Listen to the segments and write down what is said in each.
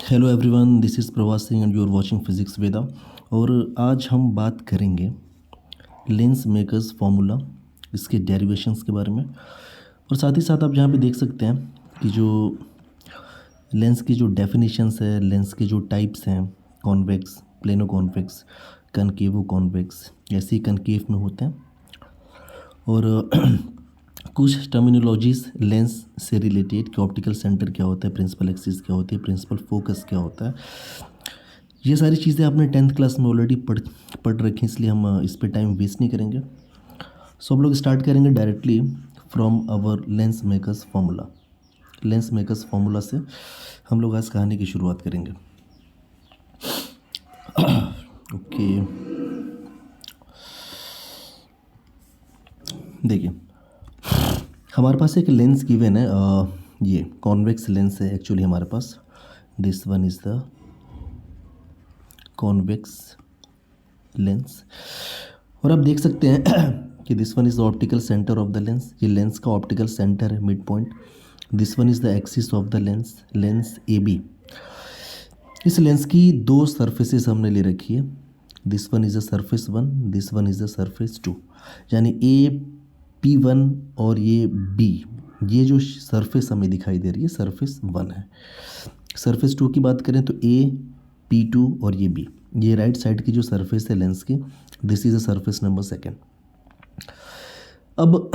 Hello everyone, this is Pravas Singh and you are watching physics Veda. और आज हम बात करेंगे लेंस मेकर्स फार्मूला, इसके डेरिवेशंस के बारे में। और साथ ही साथ आप यहाँ पे देख सकते हैं कि जो लेंस की जो डेफिनेशंस है, लेंस के जो टाइप्स हैं, कॉन्वेक्स, प्लेनो कॉन्वेक्स, कनकेवो कॉन्वेक्स, ऐसे ही कनकेव में होते हैं। और कुछ टर्मिनोलॉजीज लेंस से रिलेटेड कि ऑप्टिकल सेंटर क्या होता है, प्रिंसिपल एक्सिस क्या होती है, प्रिंसिपल फोकस क्या होता है। ये सारी चीज़ें आपने 10th क्लास में ऑलरेडी पढ़ रखी, इसलिए हम इस पे टाइम वेस्ट नहीं करेंगे। सो हम लोग स्टार्ट करेंगे directly from our lens makers formula. Lens makers formula से हम लोग आज कहानी की शुरुआत करेंगे। ओके, देखिए हमारे पास एक लेंस गिवन है, ये कॉन्वेक्स लेंस है एक्चुअली हमारे पास। This one is the convex lens. और आप देख सकते हैं कि this one is the optical centre of the lens. ये लेंस का ऑप्टिकल सेंटर है, mid point. This one is the axis of the lens, lens A B. इस लेंस की दो सरफेसेस हमने ले रखी है। This one is the surface one, this one is the surface two. यानी ए पी वन और ये बी, ये जो सरफेस हमें दिखाई दे रही है सरफेस वन है। सरफेस टू की बात करें तो ए पी टू और ये बी, ये राइट साइड की जो सरफेस है लेंस की, this is a surface number second. अब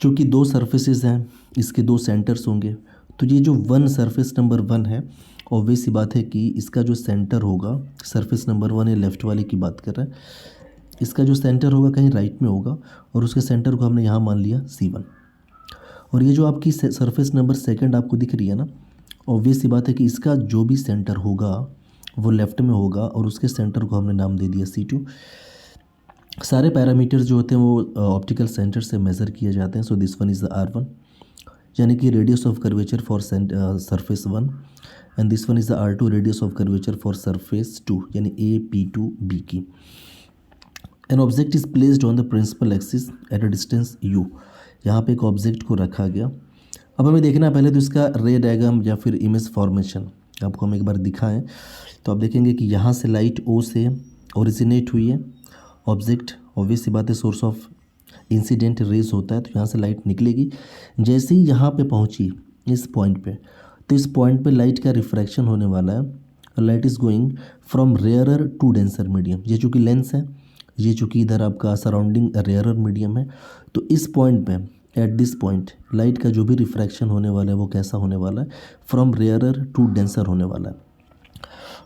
चूँकि दो सरफेसेस हैं, इसके दो सेंटर्स होंगे, तो ये जो वन सरफेस नंबर वन है, ऑब्वियस सी बात है कि इसका जो सेंटर होगा, सरफेस नंबर वन ये लेफ़्ट वाले की बात कर रहे हैं, इसका जो सेंटर होगा कहीं राइट में होगा, और उसके सेंटर को हमने यहाँ मान लिया C1। और ये जो आपकी सरफेस नंबर सेकंड आपको दिख रही है ना, ऑब्वियस सी बात है कि इसका जो भी सेंटर होगा वो लेफ़्ट में होगा, और उसके सेंटर को हमने नाम दे दिया C2। सारे पैरामीटर्स जो होते हैं वो ऑप्टिकल सेंटर से मेज़र किए जाते हैं। So this one is the R1, यानी कि radius of curvature for surface one, and this one is the R2, radius of curvature for surface two, यानी AP2B की। An object is placed on the principal axis at a distance U। यहाँ पे एक object को रखा गया। अब हमें देखना है पहले तो इसका रे डायग्राम या फिर इमेज फॉर्मेशन आपको हम एक बार दिखाएं, तो आप देखेंगे कि यहाँ से लाइट O से ओरिजिनेट हुई है। ऑब्जेक्ट, ऑब्वियस सी बात है, सोर्स ऑफ इंसिडेंट रेज होता है, तो यहाँ से लाइट निकलेगी। जैसे ही यहाँ पे पहुँची इस पॉइंट पे, तो इस पॉइंट पे लाइट का रिफ्रैक्शन होने वाला है। Light is going from rarer to denser medium. ये चूँकि लेंस है, ये चूँकि इधर आपका सराउंडिंग रेयरर मीडियम है, तो इस पॉइंट पे, एट दिस पॉइंट, लाइट का जो भी रिफ्रैक्शन होने वाला है वो कैसा होने वाला है, फ्रॉम रेयरर टू डेंसर होने वाला है।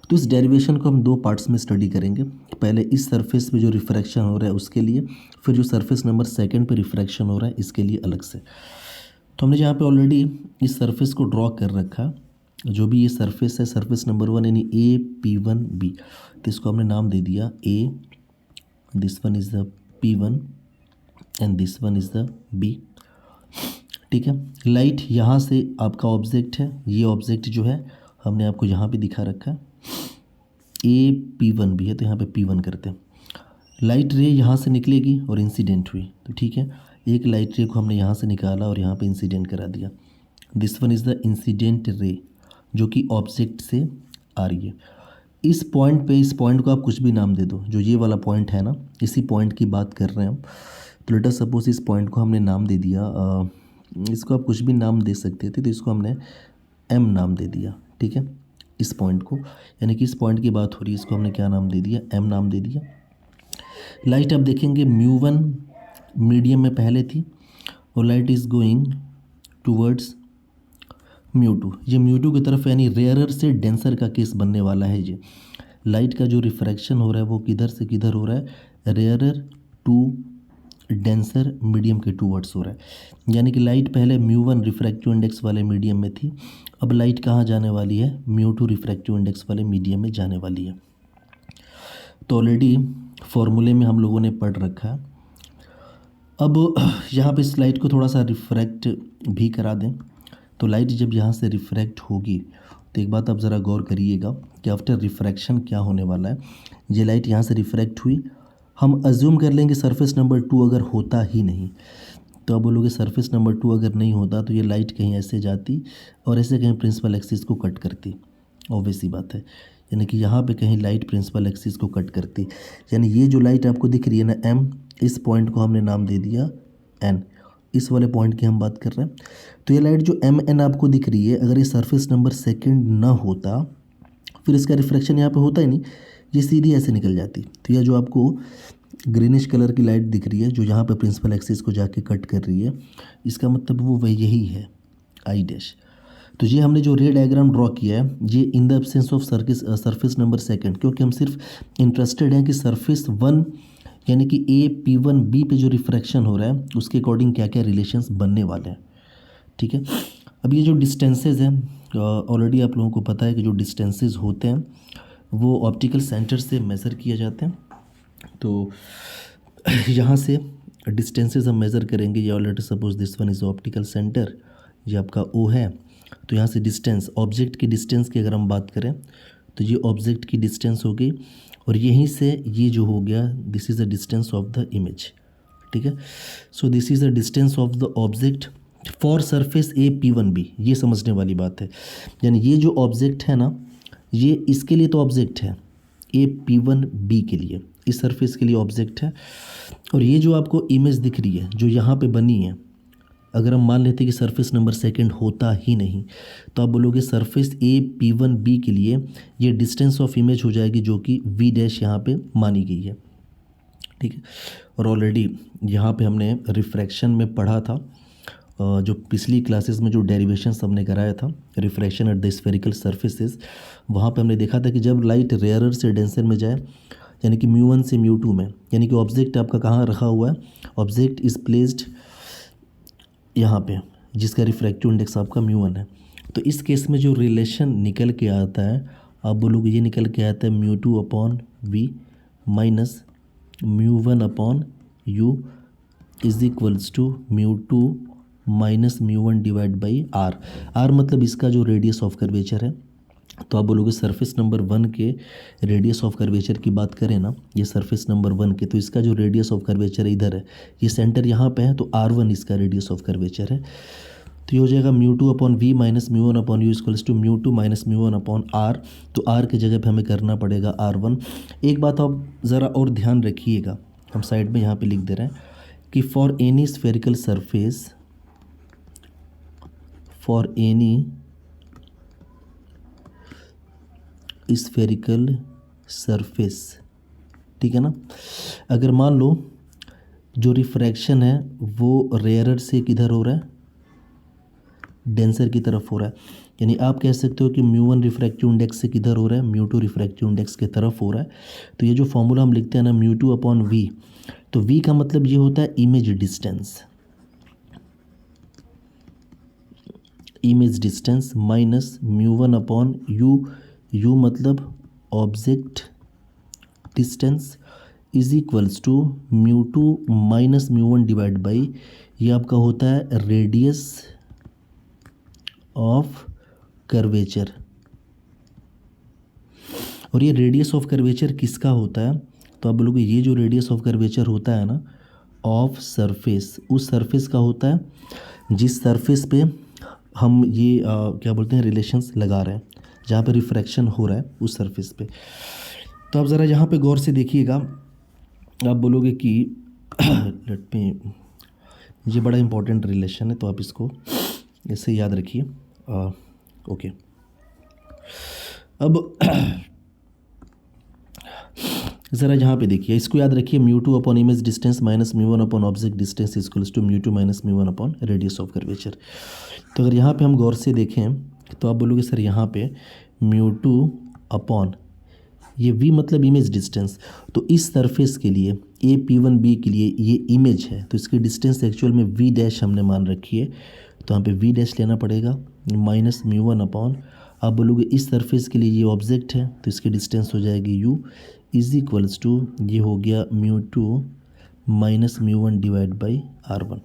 तो इस डेरिवेशन को हम दो पार्ट्स में स्टडी करेंगे। पहले इस सरफेस पे जो रिफ्रैक्शन हो रहा है उसके लिए, फिर जो सरफेस नंबर सेकंड पे रिफ्रैक्शन हो रहा है इसके लिए अलग से। तो हमने यहाँ पे ऑलरेडी इस सरफेस को ड्रॉ कर रखा। जो भी ये सरफेस है, सरफेस नंबर वन यानी AP1B, तो इसको हमने नाम दे दिया A, this one is the P1 and this one is the B। ठीक है, लाइट यहाँ से आपका ऑब्जेक्ट है, ये ऑब्जेक्ट जो है हमने आपको यहाँ पे दिखा रखा है, AP1B है, तो यहाँ पे P1 करते हैं। लाइट रे यहाँ से निकलेगी और इंसिडेंट हुई, तो ठीक है, एक लाइट रे को हमने यहाँ से निकाला और यहाँ पे इंसिडेंट करा दिया। This one is the incident ray जो कि ऑब्जेक्ट से आ रही है। इस पॉइंट पे, इस पॉइंट को आप कुछ भी नाम दे दो, जो ये वाला पॉइंट है ना, इसी पॉइंट की बात कर रहे हैं हम। तो लेट अस सपोज इस पॉइंट को हमने नाम दे दिया, इसको आप कुछ भी नाम दे सकते थे, तो इसको हमने M नाम दे दिया। ठीक है, इस पॉइंट को, यानी कि इस पॉइंट की बात हो रही है, इसको हमने क्या नाम दे दिया, M नाम दे दिया। लाइट आप देखेंगे μ1 मीडियम में पहले थी, और लाइट इज़ गोइंग टूवर्ड्स μ2, ये μ2 की तरफ, यानी रेयरर से डेंसर का केस बनने वाला है। ये लाइट का जो रिफ्रैक्शन हो रहा है वो किधर से किधर हो रहा है, रेयरर टू डेंसर मीडियम के टूवर्ड्स हो रहा है। यानी कि लाइट पहले μ1 रिफ्रैक्टिव इंडेक्स वाले मीडियम में थी, अब लाइट कहाँ जाने वाली है, μ2 रिफ्रैक्टिव इंडेक्स वाले मीडियम में जाने वाली है। तो ऑलरेडी फॉर्मूले में हम लोगों ने पढ़ रखा है। अब यहाँ पे इस लाइट को थोड़ा सा रिफ्रैक्ट भी करा दें, तो लाइट जब यहाँ से रिफ्रैक्ट होगी, तो एक बात आप ज़रा गौर करिएगा कि आफ्टर रिफ्रैक्शन क्या होने वाला है। ये लाइट यहाँ से रिफ्रैक्ट हुई, हम अज्यूम कर लेंगे सरफेस नंबर 2 अगर होता ही नहीं, तो अब बोलोगे सरफेस नंबर 2 अगर नहीं होता तो ये लाइट कहीं ऐसे जाती और ऐसे कहीं प्रिंसिपल एक्सिस को कट करती। ऑब्वियस सी बात है, यानी कि यहाँ पे कहीं लाइट प्रिंसिपल एक्सिस को कट करती, यानी ये जो लाइट आपको दिख रही है ना एम, इस पॉइंट को हमने नाम दे दिया एन, इस वाले पॉइंट की हम बात कर रहे हैं। तो ये लाइट जो एम एन आपको दिख रही है, अगर ये सरफेस नंबर सेकंड ना होता फिर इसका रिफ्रैक्शन यहाँ पे होता ही नहीं, ये सीधी ऐसे निकल जाती। तो यह जो आपको ग्रीनिश कलर की लाइट दिख रही है जो यहाँ पे प्रिंसिपल एक्सिस को जाके कट कर रही है, इसका मतलब वो वही यही है आई डैश। तो ये हमने जो रे डायग्राम ड्रॉ किया है ये in the absence of surface number second, क्योंकि हम सिर्फ इंटरेस्टेड हैं कि सरफेस वन यानी कि AP1B पे जो रिफ्रैक्शन हो रहा है उसके अकॉर्डिंग क्या क्या रिलेशंस बनने वाले हैं। ठीक है, अब ये जो डिस्टेंसेज हैं ऑलरेडी आप लोगों को पता है कि जो डिस्टेंसेज होते हैं वो ऑप्टिकल सेंटर से मेज़र किए जाते हैं। तो यहाँ से डिस्टेंसेज हम मेज़र करेंगे, ये already suppose this one is optical centre, ये आपका O है। तो यहाँ से डिस्टेंस, ऑब्जेक्ट की डिस्टेंस की अगर हम बात करें तो ये ऑब्जेक्ट की डिस्टेंस हो गई, और यहीं से ये जो हो गया this is the distance of the image. ठीक है, सो this is the distance of the object for surface AP1B, ये समझने वाली बात है। यानी ये जो ऑब्जेक्ट है ना, ये इसके लिए तो ऑब्जेक्ट है AP1B के लिए, इस सरफेस के लिए ऑब्जेक्ट है। और ये जो आपको इमेज दिख रही है जो यहाँ पे बनी है, अगर हम मान लेते कि सरफेस नंबर सेकंड होता ही नहीं तो आप बोलोगे सरफेस AP1B के लिए ये डिस्टेंस ऑफ इमेज हो जाएगी जो कि V डैश यहाँ पे मानी गई है। ठीक है, और ऑलरेडी यहाँ पे हमने रिफ्रैक्शन में पढ़ा था, जो पिछली क्लासेस में जो डेरिवेशन हमने कराया था refraction at the spherical surfaces, वहाँ पे हमने देखा था कि जब लाइट रेयरर से डेंसर में जाए यानी कि μ1 से μ2 में, यानी कि ऑब्जेक्ट आपका कहाँ रखा हुआ है, ऑब्जेक्ट इज़ प्लेस्ड यहाँ पे जिसका रिफ्रैक्टिव इंडेक्स आपका μ1 है। तो इस केस में जो रिलेशन निकल के आता है आप बोलोगे ये निकल के आता है μ2/v minus μ1/u is equals to μ2 minus μ1 divide by r। r मतलब इसका जो रेडियस ऑफ कर्वेचर है। तो आप बोलोगे सरफेस नंबर 1 के रेडियस ऑफ कर्वेचर की बात करें ना, ये सरफेस नंबर 1 के, तो इसका जो रेडियस ऑफ कर्वेचर है इधर है, ये सेंटर यहाँ पे है, तो r1 इसका रेडियस ऑफ कर्वेचर है। तो ये हो जाएगा μ2/v minus μ1/u equals to μ2 minus μ1/r। तो r की जगह पे हमें करना पड़ेगा r1। एक बात आप ज़रा और ध्यान रखिएगा, हम साइड में यहाँ पे लिख दे रहे हैं कि for any spherical surface, for any spherical surface, ठीक है ना, अगर मान लो जो रिफ्रैक्शन है वो रेयरर से किधर हो रहा है, डेंसर की तरफ हो रहा है, यानी आप कह सकते हो कि μ1 रिफ्रैक्टिव इंडेक्स से किधर हो रहा है, μ2 रिफ्रैक्टिव इंडेक्स की तरफ हो रहा है। तो ये जो फॉर्मूला हम लिखते हैं ना μ2/v, तो v का मतलब ये होता है image distance, image distance minus μ1/u, u मतलब object distance is equals to μ2 minus μ1 divide by, ये आपका होता है रेडियस ऑफ कर्वेचर। और ये रेडियस ऑफ कर्वेचर किसका होता है, तो आप बोलोगे ये जो रेडियस ऑफ कर्वेचर होता है ना ऑफ सरफेस, उस सरफेस का होता है जिस सरफेस पे हम ये क्या बोलते हैं रिलेशंस लगा रहे हैं, जहाँ पे रिफ्रैक्शन हो रहा है उस सरफेस पे। तो आप ज़रा यहाँ पे गौर से देखिएगा, आप बोलोगे कि लेट मी, ये बड़ा इंपॉर्टेंट रिलेशन है तो आप इसको ऐसे याद रखिए। ओके, अब ज़रा यहाँ पे देखिए, इसको याद रखिए μ2 image distance minus μ1 object distance equals to μ2 minus μ1 radius of curvature. तो अगर यहाँ पे हम गौर से देखें तो आप बोलोगे सर यहाँ पे μ2 ये v मतलब इमेज डिस्टेंस, तो इस सरफेस के लिए AP1B के लिए ये इमेज है, तो इसकी डिस्टेंस एक्चुअल में v डैश हमने मान रखी है, तो यहाँ पे v डैश लेना पड़ेगा माइनस μ1 आप बोलोगे इस सरफेस के लिए ये ऑब्जेक्ट है तो इसकी डिस्टेंस हो जाएगी u इज इक्वल्स टू, ये हो गया μ2 माइनस μ1 डिवाइड बाई r1।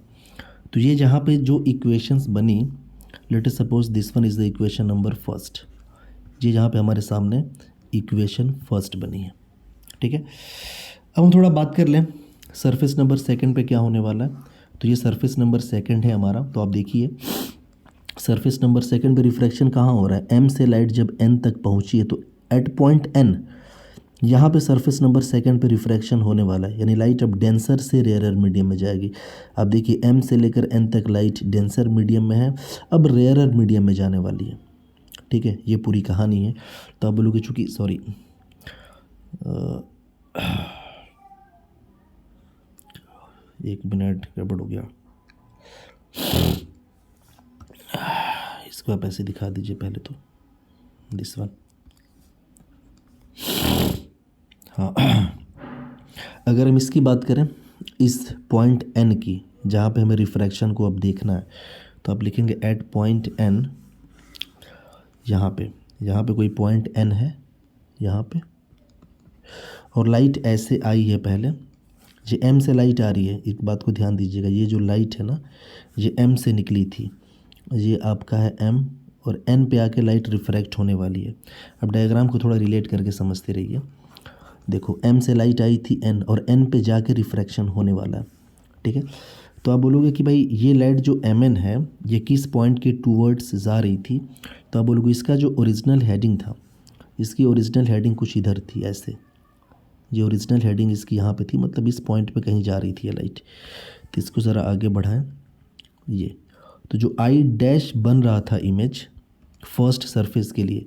तो ये जहाँ पे जो इक्वेशंस बनी, late us suppose this one is the equation number first, ये जहाँ पे हमारे सामने इक्वेशन फर्स्ट बनी है। ठीक है, अब हम थोड़ा बात कर लें सरफेस नंबर सेकंड पे क्या होने वाला है। तो ये सरफेस नंबर सेकंड है हमारा, तो आप देखिए सरफेस नंबर सेकंड पे रिफ्रैक्शन कहाँ हो रहा है, एम से लाइट जब एन तक पहुंची है तो एट पॉइंट एन यहाँ पे सरफेस नंबर सेकंड पे रिफ्रैक्शन होने वाला है, यानी लाइट अब डेंसर से रेयरर मीडियम में जाएगी। अब देखिए एम से लेकर एन तक लाइट डेंसर मीडियम में है, अब रेयरर मीडियम में जाने वाली है। ठीक है, ये पूरी कहानी है। तो आप बोलोगे चूँकि सॉरी एक मिनट गड़बड़ हो गया, इसको आप ऐसे दिखा दीजिए पहले तो, दिस वन। हाँ अगर हम इसकी बात करें इस पॉइंट एन की, जहाँ पे हमें रिफ्रैक्शन को अब देखना है, तो आप लिखेंगे एट पॉइंट एन, यहाँ पे कोई पॉइंट एन है यहाँ पे, और लाइट ऐसे आई है पहले, ये एम से लाइट आ रही है। एक बात को ध्यान दीजिएगा, ये जो लाइट है ना ये एम से निकली थी, ये आपका है एम, और एन पे आके लाइट रिफ्रैक्ट होने वाली है। अब डायग्राम को थोड़ा रिलेट करके समझते रहिए। देखो एम से लाइट आई थी एन, और एन पे जाके रिफ्रैक्शन होने वाला है। ठीक है, तो आप बोलोगे कि भाई ये लाइट जो एम एन है ये किस पॉइंट के टूवर्ड्स जा रही थी, तो आप बोलोगे इसका जो ओरिजिनल हेडिंग था, इसकी ओरिजिनल हेडिंग कुछ इधर थी ऐसे, जो ओरिजिनल हेडिंग इसकी यहाँ पे थी, मतलब इस पॉइंट पे कहीं जा रही थी ये लाइट। तो इसको ज़रा आगे बढ़ाएं, ये तो जो आई डैश बन रहा था इमेज फर्स्ट सरफेस के लिए,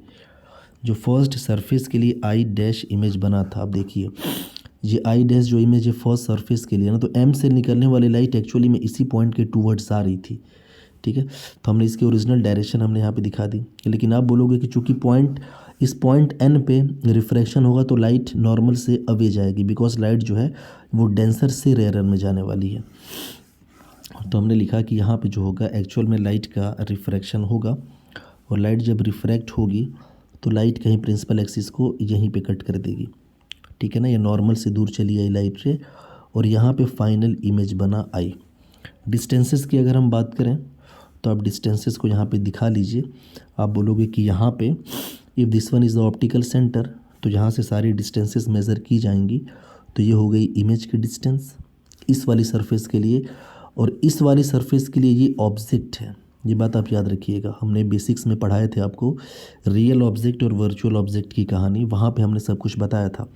जो फर्स्ट सरफेस के लिए आई डैश इमेज बना था, आप देखिए ये आई डैश जो इमेज है फर्स्ट सरफेस के लिए ना, तो एम से निकलने वाली लाइट एक्चुअली में इसी पॉइंट के टूवर्ड्स आ रही थी। ठीक है, तो हमने इसकी ओरिजिनल डायरेक्शन हमने यहाँ पे दिखा दी, लेकिन आप बोलोगे कि चूँकि इस पॉइंट एन पे रिफ्रैक्शन होगा तो लाइट नॉर्मल से अवे जाएगी, बिकॉज लाइट जो है वो डेंसर से रेयरर में जाने वाली है। तो हमने लिखा कि यहाँ पे जो होगा एक्चुअल में लाइट का रिफ्रैक्शन होगा, और लाइट जब रिफ्रैक्ट होगी तो लाइट कहीं प्रिंसिपल एक्सिस को यहीं पे कट कर देगी। ठीक है ना, ये नॉर्मल से दूर चली आई लाइट रे, और यहाँ पे फाइनल इमेज बना आई। डिस्टेंसेस की अगर हम बात करें तो आप डिस्टेंसेस को यहाँ पे दिखा लीजिए। आप बोलोगे कि यहाँ पे if this one is the optical centre, तो यहाँ से सारी डिस्टेंसेस मेज़र की जाएंगी। तो ये हो गई इमेज की डिस्टेंस इस वाली सरफेस के लिए, और इस वाली सरफेस के लिए ये ऑब्जेक्ट है। ये बात आप याद रखिएगा, हमने बेसिक्स में पढ़ाए थे आपको रियल ऑब्जेक्ट और वर्चुअल ऑब्जेक्ट की कहानी, वहाँ पे हमने सब कुछ बताया था।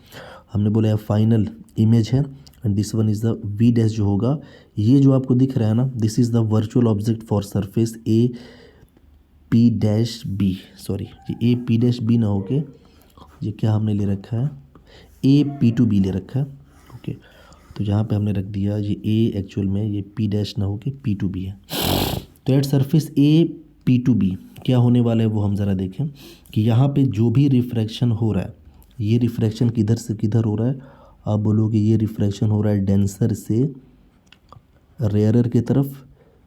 हमने बोला फाइनल इमेज है, and this one is the V dash जो होगा, ये जो आपको दिख रहा है ना, this is the virtual object for surface A P dash B, sorry ये ए पी डैश बी ना होके ये क्या हमने ले रखा है, ए पी टू बी ले रखा है। ओके, तो यहाँ पे हमने रख दिया ये ए, एक्चुअल में ये पी डैश ना होके पी टू बी है। तो at surface A P to B क्या होने वाला है वो हम ज़रा देखें कि यहाँ पे जो भी रिफ्रैक्शन हो रहा है, ये रिफ्रैक्शन किधर से किधर हो रहा है, आप बोलोगे ये रिफ्रैक्शन हो रहा है डेंसर से रेयरर की तरफ,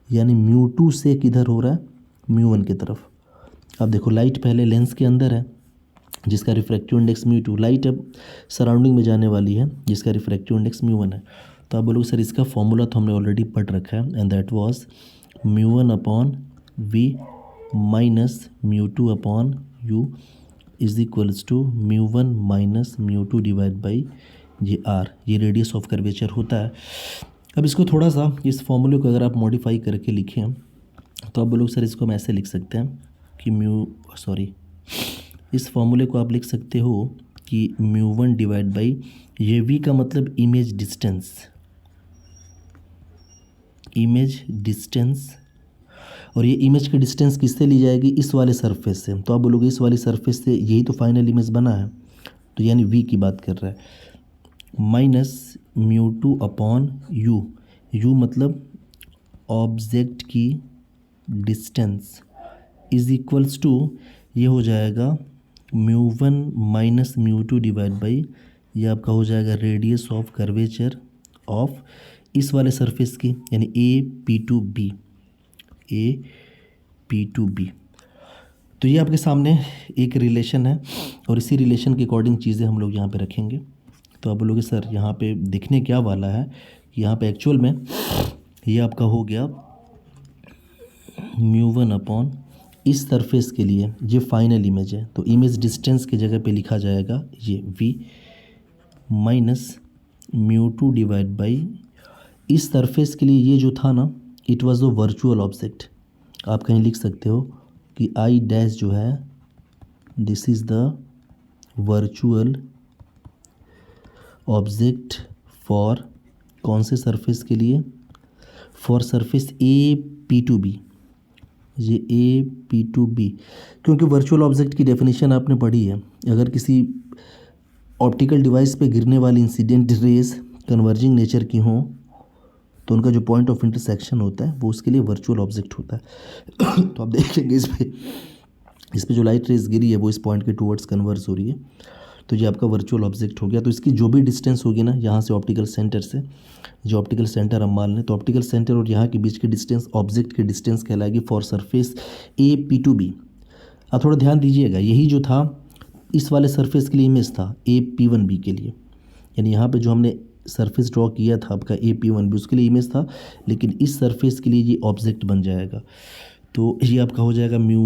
यानी म्यू टू से किधर हो रहा है, म्यू वन की तरफ। अब देखो लाइट पहले लेंस के अंदर है जिसका refractive index mu two, light अब सराउंडिंग में जाने वाली है जिसका रिफ्रैक्टिव इंडेक्स म्यू वन है। तो आप बोलोगे सर इसका फॉर्मूला तो हमने ऑलरेडी पढ़ रखा है, and that was mu one upon v minus mu two upon u is equals to mu one minus mu two divide by ये आर, ये रेडियस ऑफ कर्वेचर होता है। अब इसको थोड़ा सा इस फॉर्मूले को अगर आप मॉडिफाई करके लिखें तो आप बोलोगे सर इसको हम ऐसे लिख सकते हैं कि इस फॉर्मूले को आप लिख सकते हो कि म्यू वन डिवाइड बाई ये वी का मतलब इमेज डिस्टेंस, और ये इमेज की डिस्टेंस किससे ली जाएगी, इस वाले सरफेस से। तो आप बोलोगे इस वाली सरफेस से, यही तो फाइनल इमेज बना है, तो यानी वी की बात कर रहा है, minus mu two upon you मतलब ऑब्जेक्ट की डिस्टेंस इज इक्वल्स टू ये हो जाएगा mu one minus mu two divide by ये आपका हो जाएगा रेडियस ऑफ कर्वेचर ऑफ इस वाले सरफेस की, यानी ए पी टू बी। तो ये आपके सामने एक रिलेशन है, और इसी रिलेशन के अकॉर्डिंग चीज़ें हम लोग यहाँ पे रखेंगे। तो आप बोलोगे सर यहाँ पे दिखने क्या वाला है, यहाँ पे एक्चुअल में ये आपका हो गया म्यू वन अपॉन इस सरफेस के लिए ये फाइनल इमेज है, तो इमेज डिस्टेंस की जगह पे लिखा जाएगा ये v minus mu two divide by इस सरफेस के लिए ये जो था ना, it was a virtual object, आप कहीं लिख सकते हो कि आई डैश जो है this is the virtual object for कौन से सरफेस के लिए, for surface A P to B, ये ए पी टू बी, क्योंकि वर्चुअल ऑब्जेक्ट की डेफिनेशन आपने पढ़ी है, अगर किसी ऑप्टिकल डिवाइस पे गिरने वाली इंसिडेंट रेज कन्वर्जिंग नेचर की हों तो उनका जो पॉइंट ऑफ इंटरसेक्शन होता है वो उसके लिए वर्चुअल ऑब्जेक्ट होता है। तो आप देखेंगे इस पे जो लाइट रेज गिरी है वो इस पॉइंट के टूवर्ड्स कन्वर्ज हो रही है, तो ये आपका वर्चुअल ऑब्जेक्ट हो गया। तो इसकी जो भी डिस्टेंस होगी ना यहाँ से ऑप्टिकल सेंटर से, जो ऑप्टिकल सेंटर हम मान लें, तो ऑप्टिकल सेंटर और यहाँ के बीच की डिस्टेंस ऑब्जेक्ट की डिस्टेंस कहलाएगी for surface A P to B. अब थोड़ा ध्यान दीजिएगा, यही जो था इस वाले सरफेस के लिए इमेज था ए पी वन बी के लिए, यानी यहाँ पे जो हमने सरफेस ड्रॉ किया था आपका ए पी वन बी उसके लिए इमेज था, लेकिन इस सरफेस के लिए ये ऑब्जेक्ट बन जाएगा। तो ये आपका हो जाएगा mu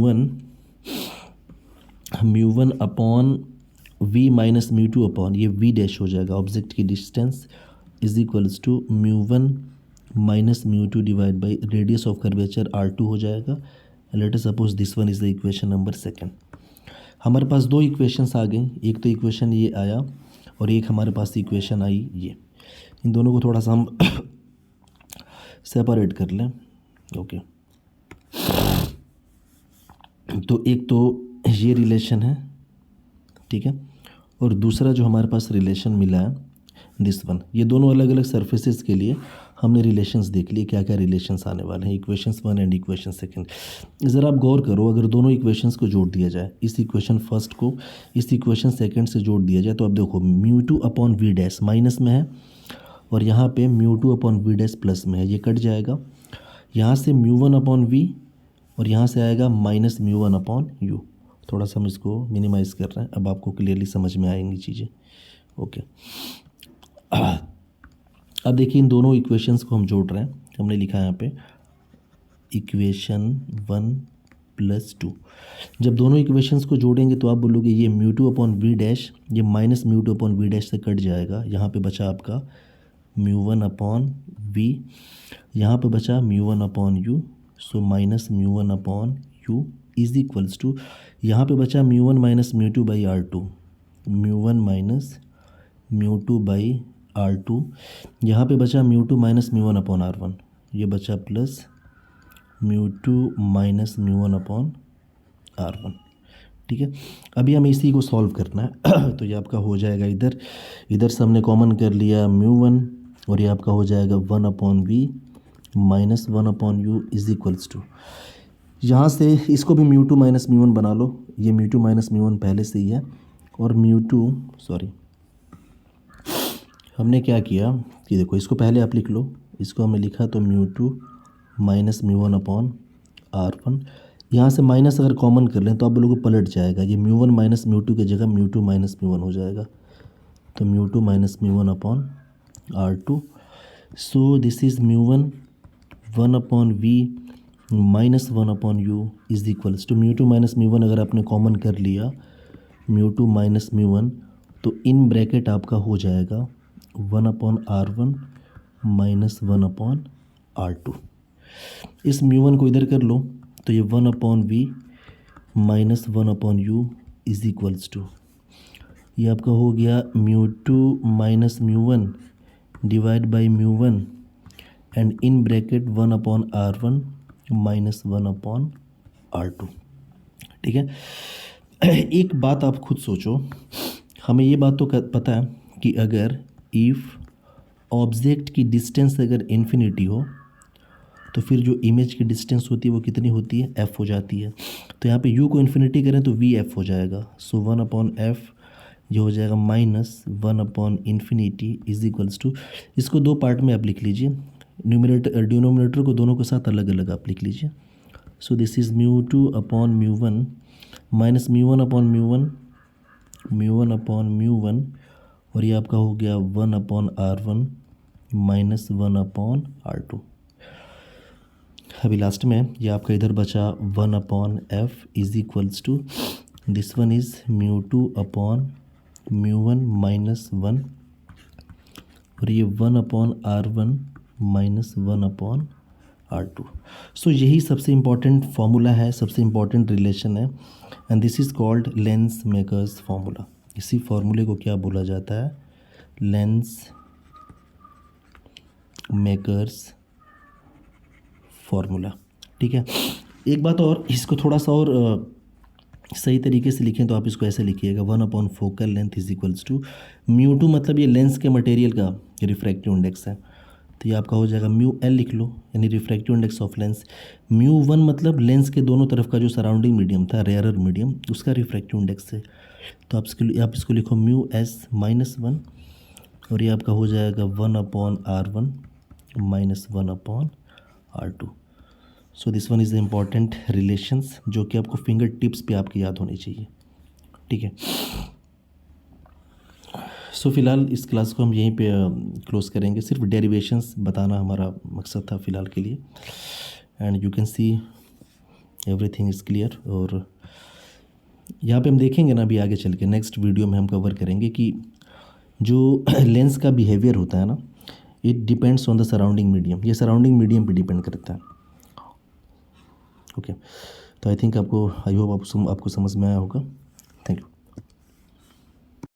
one upon v minus mu two upon ये वी डैश हो जाएगा, ऑब्जेक्ट की distance is equals to mu one minus mu two divide by radius of curvature R two हो जाएगा। Let us suppose this one is the equation number second. हमारे पास दो equations आ गई, एक तो इक्वेशन ये आया और एक हमारे पास इक्वेशन आई ये। इन दोनों को थोड़ा सा हम सेपरेट कर लें। ओके, तो एक तो ये रिलेशन है, ठीक है, और दूसरा जो हमारे पास रिलेशन मिला है दिस वन। ये दोनों अलग अलग सरफेसेस के लिए हमने रिलेशंस देख लिए, क्या क्या रिलेशंस आने वाले हैं, equations one and equation second. ज़रा आप गौर करो, अगर दोनों इक्वेशंस को जोड़ दिया जाए, इस इक्वेशन फर्स्ट को इस इक्वेशन सेकंड से जोड़ दिया जाए, तो आप देखो mu two upon we dash minus में है और यहाँ पे mu two upon we dash plus में है, ये कट जाएगा। यहाँ से म्यू वन अपॉन वी और यहाँ से आएगा minus mu one upon you. थोड़ा सा हम इसको मिनिमाइज़ कर रहे हैं, अब आपको क्लियरली समझ में आएंगी चीज़ें। ओके, अब देखिए इन दोनों इक्वेशंस को हम जोड़ रहे हैं, हमने लिखा है यहाँ पे इक्वेशन वन प्लस टू। जब दोनों इक्वेशंस को जोड़ेंगे तो आप बोलोगे ये mu two upon we dash ये minus mu two upon we dash से कट जाएगा, यहाँ पे बचा आपका म्यू वन अपॉन वी, यहाँ पे बचा mu one upon u, so minus mu one upon u is equals to, यहाँ पे बचा mu one minus mu two by R two, mu one minus mu two by R two, यहाँ पे बचा mu two minus mu one upon R one, ये बचा plus mu two minus mu one upon R one. ठीक है, अभी हमें इसी को सॉल्व करना है। तो ये आपका हो जाएगा इधर से हमने कॉमन कर लिया म्यू वन और ये आपका हो जाएगा one upon v minus one upon u is equals to, यहाँ से इसको भी mu two minus mu one बना लो, ये mu two minus mu one पहले से ही है, और हमने क्या किया कि देखो इसको पहले आप लिख लो, इसको हमने लिखा तो mu two minus mu one upon R one, यहाँ से माइनस अगर कॉमन कर लें तो आप लोगों को पलट जाएगा, ये mu one minus mu two की जगह mu two minus mu one हो जाएगा, तो mu two minus mu one upon R two, so this is mu one upon v minus one upon u is equals to mu two minus mu one अगर आपने common कर लिया mu two minus mu one, तो in bracket आपका हो जाएगा one upon R one minus one upon R to. इस mu one को इधर कर लो तो ये one upon v minus one upon u is equals to, ये आपका हो गया mu two minus mu one divide by mu one and in bracket one upon R one minus one upon R two. ठीक है, एक बात आप खुद सोचो, हमें ये बात तो पता है कि अगर इफ़ ऑब्जेक्ट की डिस्टेंस अगर इन्फिनिटी हो तो फिर जो इमेज की डिस्टेंस होती है वो कितनी होती है, एफ़ हो जाती है। तो यहाँ पे u को इन्फिनिटी करें तो वी एफ़ हो जाएगा, सो वन अपॉन एफ़ ये हो जाएगा minus one upon infinity is equals to, इसको दो पार्ट में आप लिख लीजिए, डिनोमिनेटर को दोनों के साथ अलग अलग आप लिख लीजिए। So this is mu two upon mu one minus mu one upon mu one upon mu one, और ये आपका हो गया one upon R one minus one upon R two. अभी लास्ट में ये आपका इधर बचा one upon F is equals to this one is mu two upon mu one minus one, और ये one upon R one minus one upon R2। सो यही सबसे इम्पॉर्टेंट फार्मूला है, सबसे इम्पॉर्टेंट रिलेशन है, and this is called lens makers formula. इसी फार्मूले को क्या बोला जाता है? Lens makers formula. ठीक है, एक बात और, इसको थोड़ा सा और सही तरीके से लिखें तो आप इसको ऐसे लिखिएगा, 1 focal length is equals to mu two, मतलब ये लेंस के मटेरियल का रिफ्रैक्टिव इंडेक्स है, तो ये आपका हो जाएगा म्यू एल लिख लो, यानी refractive index of lens. Mu one मतलब लेंस के दोनों तरफ का जो सराउंडिंग मीडियम था, रेयरर मीडियम, उसका रिफ्रैक्टिव इंडेक्स है, तो आप इसको लिखो म्यू एस -1, और ये आपका हो जाएगा 1/R1 -1/R2। So this one is the important relations जो कि आपको फिंगर टिप्स पे आपकी याद होनी चाहिए। ठीक है, सो फिलहाल इस क्लास को हम यहीं पे क्लोज़ करेंगे। सिर्फ डेरिवेशंस बताना हमारा मकसद था फ़िलहाल के लिए, and you can see everything is clear. और यहाँ पे हम देखेंगे ना अभी आगे चल के नेक्स्ट वीडियो में हम कवर करेंगे कि जो लेंस का बिहेवियर होता है ना, it depends on the surrounding medium, ये सराउंडिंग मीडियम पे डिपेंड करता है। ओके, तो आई थिंक आई होप आपको समझ में आया होगा। Thank you.